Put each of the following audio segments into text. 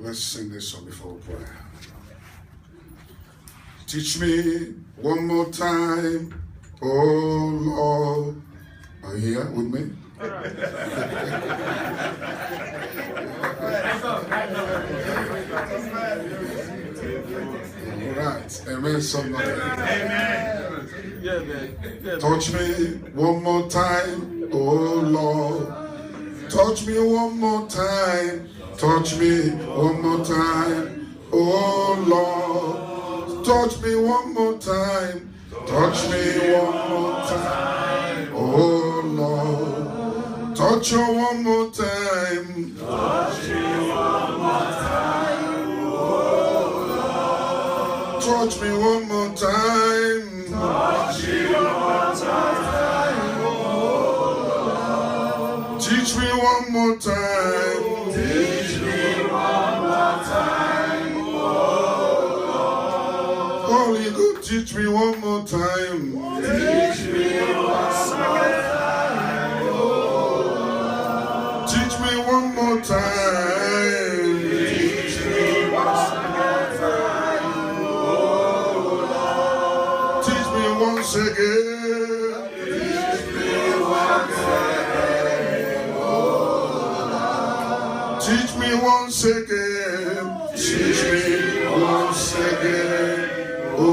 Let's sing this song before we pray. Teach me one more time, oh Lord. Are you here with me? All right. Amen, somebody. Amen. Yeah, man. Touch me one more time, oh Lord. Touch me one more time. Touch me one more time, oh Lord. Touch me one more time. Touch me one more time, oh Lord. Touch you one more time. Touch me one more time, oh Lord. Touch me one more time. Touch me one more time, oh Lord. Teach me one more time. Teach me one more time, oh Lord. Holy God, teach me one more time. Teach me one more time, oh Lord. Teach me one more time. Teach me one more time, oh Lord. Teach me once again. Teach me once again, oh Lord. Teach me once again. Teach me once again. Oh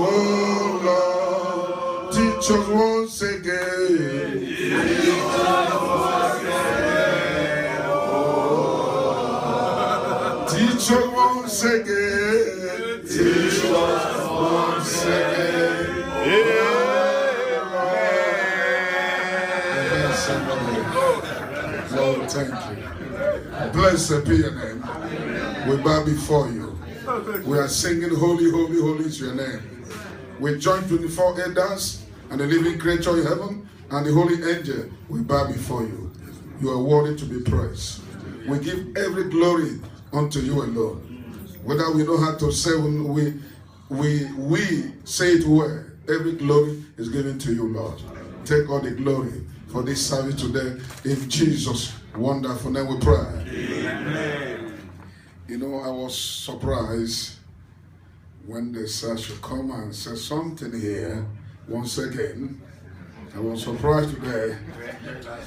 Lord. Teach us once again. Teach us once again, oh Lord. Teach us once again. Teach us once again. Lord, thank you. Blessed be your name. We bow before you. We are singing holy, holy, holy is your name. We join 24 elders and the living creature in heaven and the holy angel. We bow before you. You are worthy to be praised. We give every glory unto you alone. Whether we know how to say, we say it well. Every glory is given to you, Lord. Take all the glory for this service today. In Jesus' wonderful name we pray. Amen. You know, I was surprised when they said I should come and say something here once again. I was surprised today.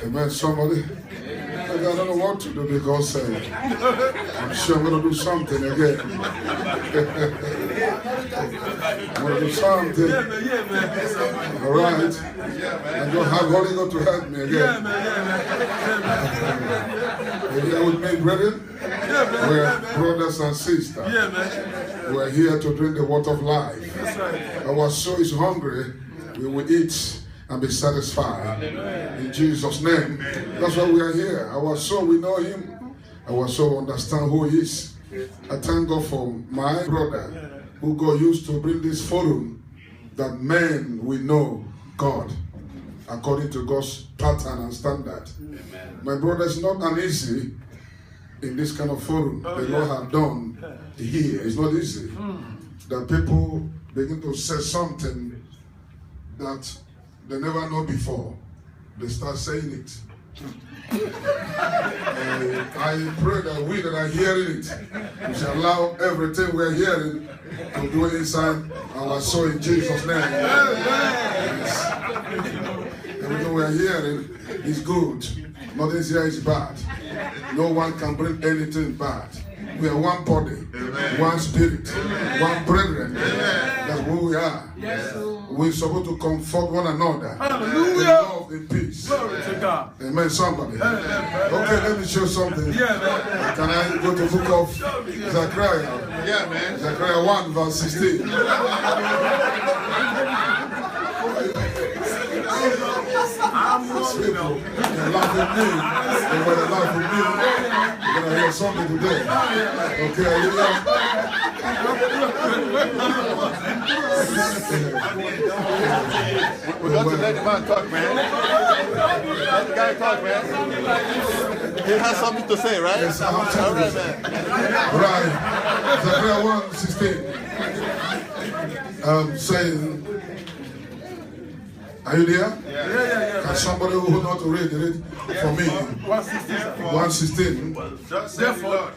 Amen, somebody? I don't know what to do because I'm sure I'm going to do something again. I'm going to do something. Yeah, man. All right? I'm going to have Holy God to help me again. Yeah, man. Are you here with me, brethren? Yeah, man. We're brothers and sisters. Yeah, man. We're here to drink the water of life. That's right. Our soul is hungry. We will eat and be satisfied. In Jesus' name. That's why we are here. Our soul, we know him. Our soul understand who he is. I thank God for my brother who God used to bring this forum that men will know God according to God's pattern and standard. Amen. My brother, is not uneasy in this kind of forum. The Lord have done here. It's not easy. That people begin to say something that they never know before. They start saying it. I pray that we that are hearing it, we shall allow everything we're hearing to go inside our soul in Jesus' name. Yes. Everything we're hearing is good. Nothing here is bad. No one can bring anything bad. We are one body, one spirit, one brethren. That's who we are. Yes. We're supposed to comfort one another. Hallelujah. In love, in peace. Glory to God. Amen, somebody. Okay, let me show something. Yeah, man. Can I go to the book of Zechariah? Yeah, man. Zechariah 1, verse 16. I'm moving on. You're laughing at me. You're going to laugh at me. You're going to hear something today. Okay, are you there? We got to let the man talk, man. Let the guy talk, man. He has something to say, right? Yes, all right, man. Right. Zechariah 1:16. Saying, are you there? Yeah. Can somebody who knows how to read it for me? 116. 1:16. Therefore,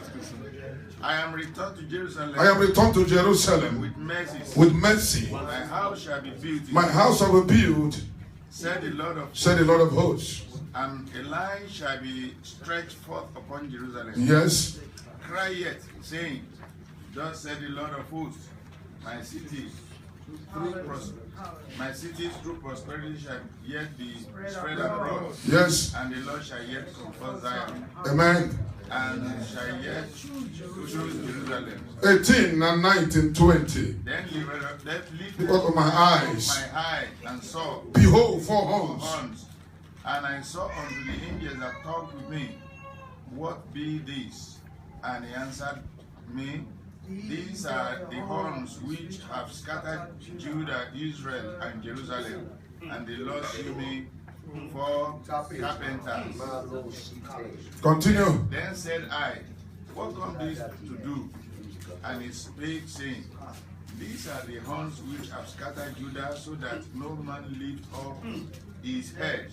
I am returned to Jerusalem. I am returned to Jerusalem With mercy. with mercy. My house shall be built. My house shall be built, Said the Lord of said the Lord of hosts. And a line shall be stretched forth upon Jerusalem. Yes. Cry yet, saying, Thus said the Lord of hosts, my cities through prosperity shall yet be spread abroad, Yes. and the Lord shall yet comfort Zion, Amen. and shall yet choose Jerusalem. 18 and 19, 20. Then lifted Because of my eyes, my eye and saw behold, 4 horns. horns, and I saw unto the angels that talked with me, What be these? And he answered me, These are the horns which have scattered Judah, Israel, and Jerusalem. And the Lord shewed me 4 carpenters. Continue. Then said I, What come these to do? And he spake, saying, These are the horns which have scattered Judah, so that no man lift up his head.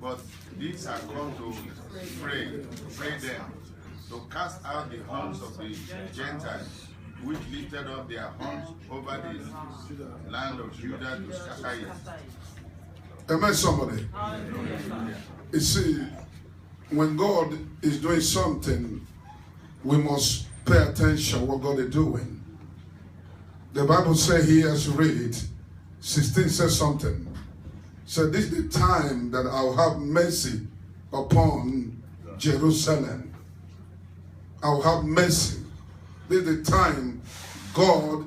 But these are come to pray them, to cast out the horns of the Gentiles, which lifted up their horns over the land of Judah to scatter it. Amen, somebody. You see, when God is doing something, we must pay attention what God is doing. The Bible says here, as you read it, 16 says something. So this is the time that I'll have mercy upon Jerusalem. I'll have mercy. This is the time God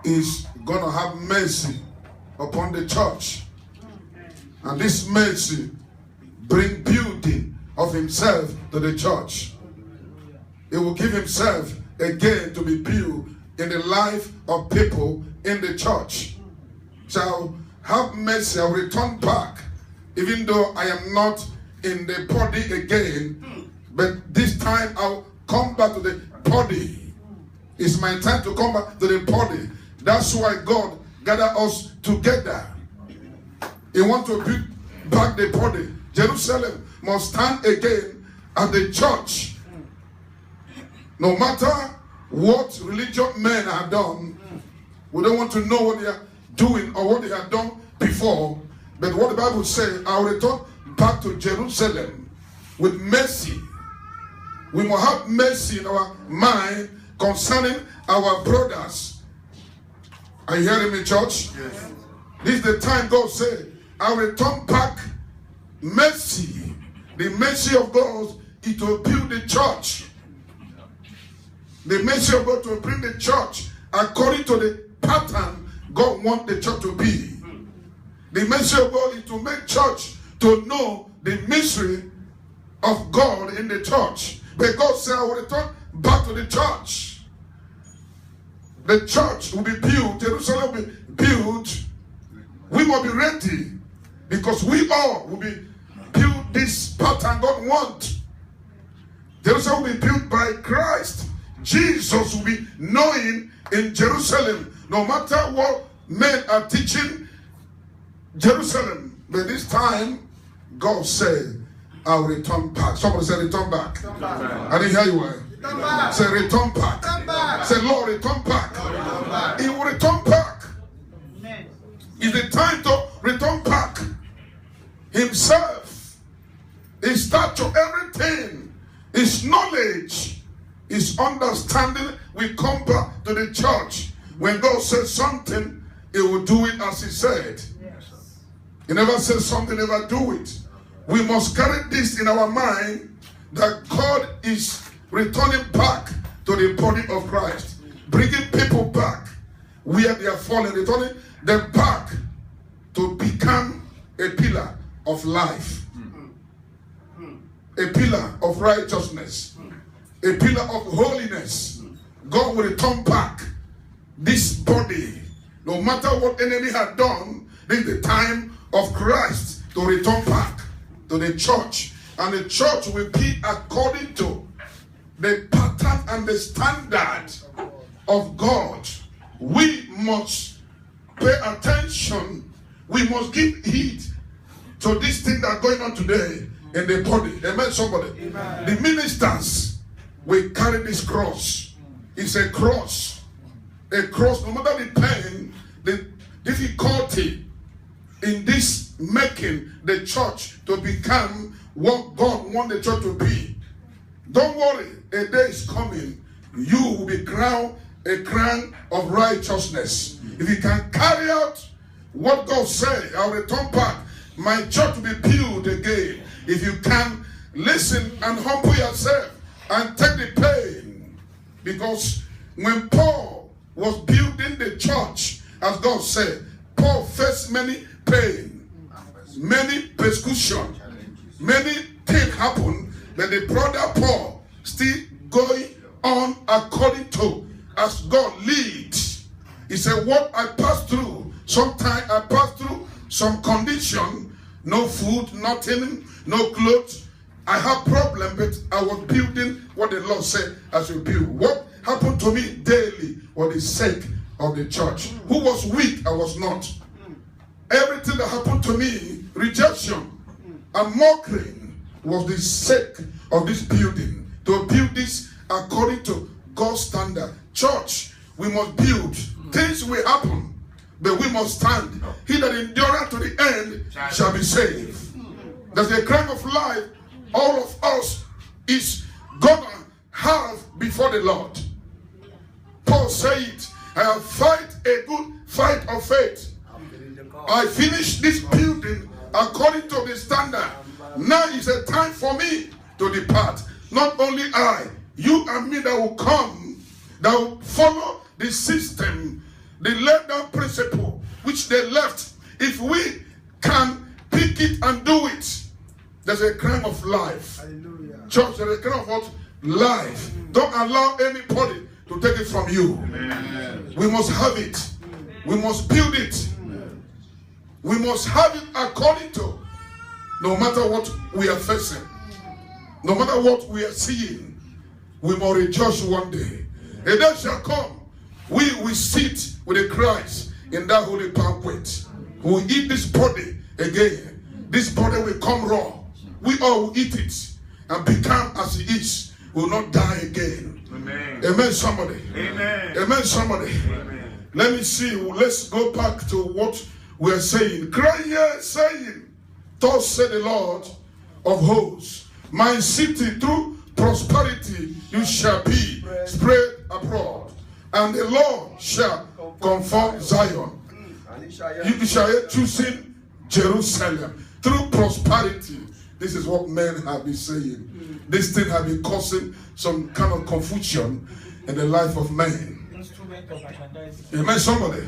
is going to have mercy upon the church. And this mercy bring beauty of himself to the church. He will give himself again to be built in the life of people in the church. So have mercy, I'll return back, even though I am not in the body again, but this time I'll come back to the body. It's my time to come back to the body. That's why God gathered us together. He wants to build back the body. Jerusalem must stand again as the church. No matter what religious men have done, we don't want to know what they are doing or what they have done before. But what the Bible says, I'll return back to Jerusalem with mercy. We must have mercy in our mind concerning our brothers. Are you hearing me, church? Yes. This is the time God said, I'll return back mercy. The mercy of God is to build the church. The mercy of God to bring the church according to the pattern God wants the church to be. The mercy of God is to make church to know the mystery of God in the church. But God said, I will return back to the church. The church will be built. Jerusalem will be built. We must be ready, because we all will be built this pattern God wants. Jerusalem will be built by Christ. Jesus will be known in Jerusalem. No matter what men are teaching Jerusalem. But this time, God said, I'll return back. Somebody say, return back. Return back. I didn't hear you well. Return back. Say, return back. Return back. Say, Lord, return back. Return back. He will return back. Amen. It's the time to return back. Himself, his stature, everything, his knowledge, his understanding will come back to the church. When God says something, he will do it as he said. Yes. He never says something, never do it. We must carry this in our mind, that God is returning back to the body of Christ, bringing people back where they are fallen, returning them back to become a pillar of life, a pillar of righteousness, a pillar of holiness. God will return back this body. No matter what enemy had done, this is the time of Christ to return back to the church. And the church will be according to the pattern and the standard of God. We must pay attention. We must give heed to this thing that's going on today in the body. Amen, somebody. Amen. The ministers will carry this cross is a cross. A cross, no matter the pain, the difficulty in this making the church to become what God wants the church to be. Don't worry, a day is coming. You will be crowned a crown of righteousness. If you can carry out what God said, I'll return back. My church will be built again. If you can listen and humble yourself and take the pain. Because when Paul was building the church, as God said, Paul faced many pain, many persecution, many things happened, but the brother Paul still going on according to as God leads. He said, what I passed through, sometimes I passed through some condition, no food, nothing, no clothes. I have problem, but I was building what the Lord said I should build. What happened to me daily was the sake of the church. Who was weak, I was not. Everything that happened to me, rejection and mockery, was the sake of this building. To build this according to God's standard. Church, we must build. Things will happen, but we must stand. He that endureth to the end shall be saved. There's a crown of life all of us is gonna have before the Lord. Paul said, I have fight a good fight of faith. I finished this building according to the standard. Now is a time for me to depart. Not only I, you and me that will come, that will follow the system, the laid down principle which they left. If we can pick it and do it, there's a crown of life. Hallelujah. Church, there's a crown of what? Life. Don't allow anybody to take it from you. Amen. We must have it. We must build it. Amen. We must have it according to, no matter what we are facing, no matter what we are seeing, we must rejoice one day. A day shall come, we will sit with the Christ in that holy banquet. We will eat this body again. This body will come raw. We all will eat it and become as it is. We will not die again. Amen. Amen, somebody. Amen. Amen, somebody. Amen. Let me see. Let's go back to what we are saying. Cry here, saying, thus said the Lord of hosts, my city through prosperity you shall be spread abroad, and the Lord shall confirm Zion. You shall choosing Jerusalem through prosperity. This is what men have been saying. This thing has been causing some kind of confusion in the life of man. Amen, somebody.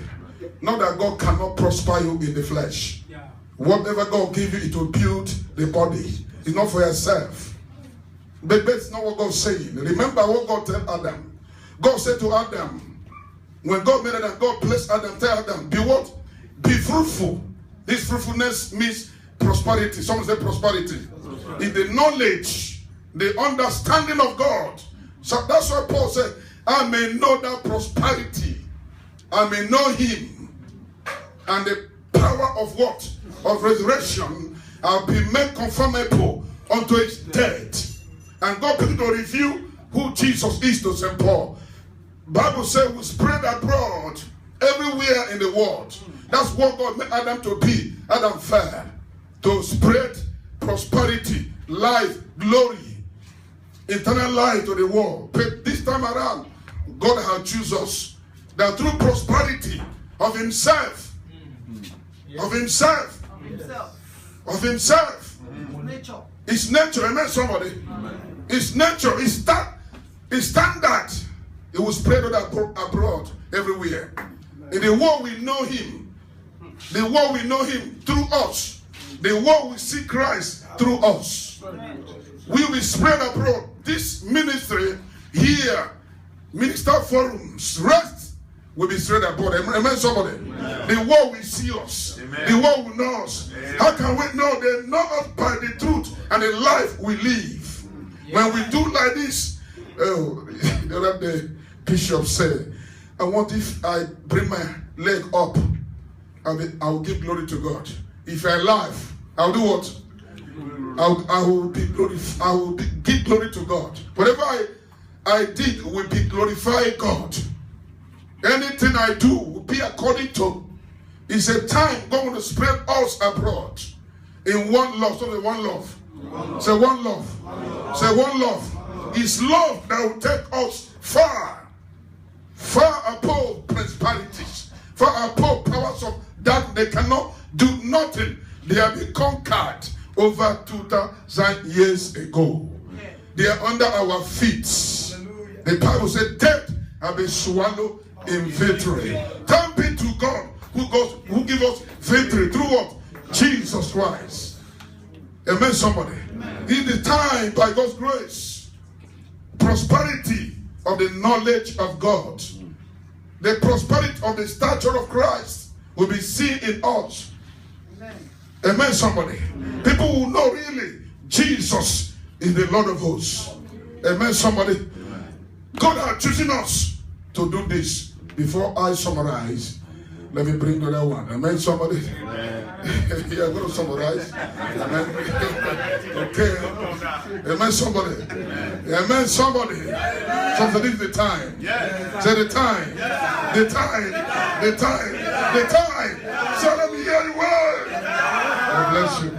Not that God cannot prosper you in the flesh. Yeah. Whatever God give you, it will build the body. It's not for yourself. But that's not what God's saying. Remember what God told Adam. God said to Adam, when God made Adam, God blessed Adam, tell Adam, be what? Be fruitful. This fruitfulness means prosperity. Someone say prosperity. In the knowledge, the understanding of God. So that's why Paul said, I may know that prosperity. I may know him. And the power of what? Of resurrection. I'll be made conformable unto his death. And God began to reveal who Jesus is to St. Paul. Bible says we spread abroad everywhere in the world. That's what God made Adam to be. Adam fell. To spread prosperity, life, glory, eternal life to the world. But this time around, God has chosen us that through prosperity of himself, of himself, his nature, amen, somebody. His nature, his standard, it will spread abroad everywhere. In the world we know him. The world we know him through us. The world will see Christ through us. We will spread abroad. This ministry here, minister forums, rest will be spread abroad. Amen, somebody. Amen. The world will see us. Amen. The world will know us. Amen. How can we know? They know us by the truth and the life we live. Yeah. When we do like this, the other day, Bishop said, I want if I bring my leg up, I will give glory to God. If I laugh, I'll do what? I will give glory to God. Whenever I did will be glorify God. Anything I do will be according to. It's a time God will spread us abroad in one love. So one love. Say one love. Say one love. It's love that will take us far, far above principalities, far above powers of darkness. They cannot do nothing. They have been conquered over 2,000 years ago. They are under our feet. The Bible said death have been swallowed in victory. Thank be to God who gives us victory through what? Jesus Christ. Amen, somebody. In the time, by God's grace, prosperity of the knowledge of God, the prosperity of the stature of Christ will be seen in us. Amen, somebody. People will know really Jesus is the Lord of hosts. Amen, somebody. God has chosen us to do this. Before I summarize, let me bring the other one. Amen, somebody. Yeah, I'm going to summarize. Amen. Okay. Amen, somebody. Amen, somebody. So this is the time. Say the time. The time. The time. The time. So let me hear the word. God bless you.